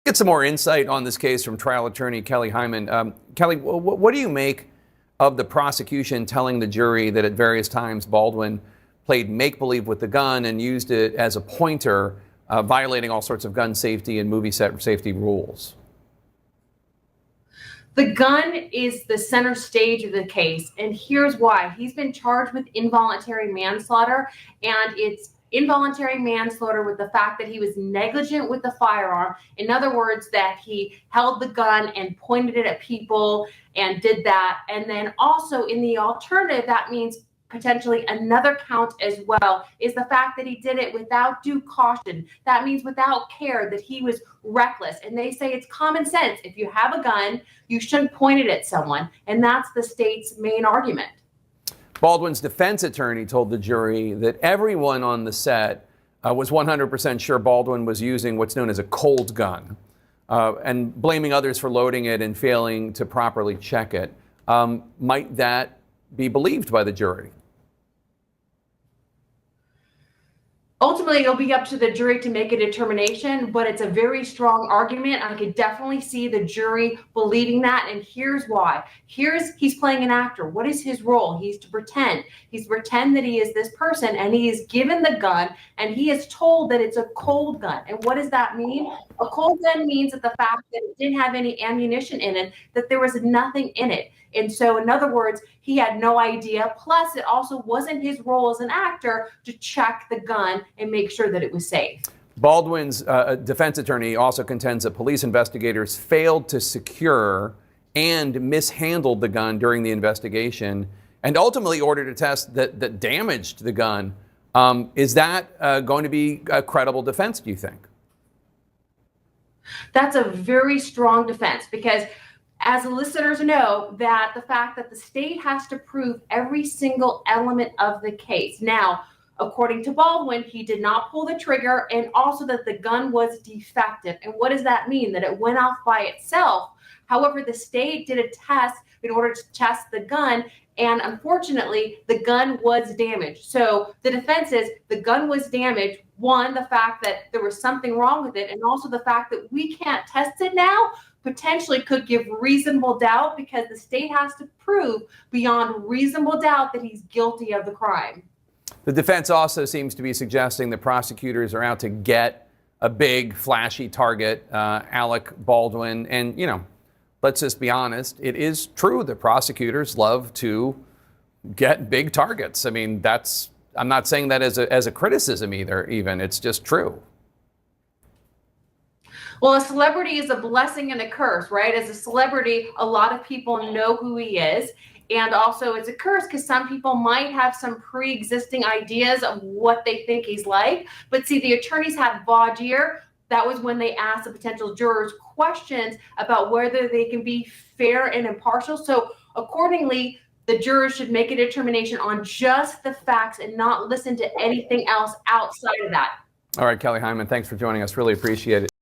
Get some more insight on this case from trial attorney Kelly Hyman. Kelly, what do you make of the prosecution telling the jury that at various times Baldwin played make-believe with the gun and used it as a pointer, violating all sorts of gun safety and movie set safety rules? The gun is the center stage of the case, and here's why. He's been charged with involuntary manslaughter, and it's involuntary manslaughter with the fact that he was negligent with the firearm. In other words, that he held the gun and pointed it at people and did that. And then also in the alternative, that means potentially another count as well, is the fact that he did it without due caution. That means without care, that he was reckless. And they say it's common sense. If you have a gun, you shouldn't point it at someone. And that's the state's main argument. Baldwin's defense attorney told the jury that everyone on the set was 100% sure Baldwin was using what's known as a cold gun, and blaming others for loading it and failing to properly check it. Might that be believed by the jury? Ultimately, it'll be up to the jury to make a determination, but it's a very strong argument. I could definitely see the jury believing that, and here's why. He's playing an actor. What is his role? He's to pretend. He's to pretend that he is this person, and he is given the gun, and he is told that it's a cold gun. And what does that mean? A cold gun means that the fact that it didn't have any ammunition in it, that there was nothing in it. And so, in other words, he had no idea. Plus, it also wasn't his role as an actor to check the gun and make sure that it was safe. Baldwin's defense attorney also contends that police investigators failed to secure and mishandled the gun during the investigation and ultimately ordered a test that damaged the gun. Is that going to be a credible defense, do you think? That's a very strong defense, because as the listeners know, that the fact that the state has to prove every single element of the case. Now, according to Baldwin, he did not pull the trigger, and also that the gun was defective. And what does that mean? That it went off by itself. However, the state did a test in order to test the gun, and unfortunately, the gun was damaged. So the defense is the gun was damaged. One, the fact that there was something wrong with it, and also the fact that we can't test it now potentially could give reasonable doubt, because the state has to prove beyond reasonable doubt that he's guilty of the crime. The defense also seems to be suggesting that prosecutors are out to get a big, flashy target, Alec Baldwin. And, let's just be honest, it is true that prosecutors love to get big targets. I mean, I'm not saying that as a criticism even. It's just true. Well, a celebrity is a blessing and a curse, right? As a celebrity, a lot of people know who he is. And also it's a curse because some people might have some pre-existing ideas of what they think he's like. But see, the attorneys had voir dire. That was when they asked the potential jurors questions about whether they can be fair and impartial. So accordingly, the jurors should make a determination on just the facts and not listen to anything else outside of that. All right, Kelly Hyman, thanks for joining us. Really appreciate it.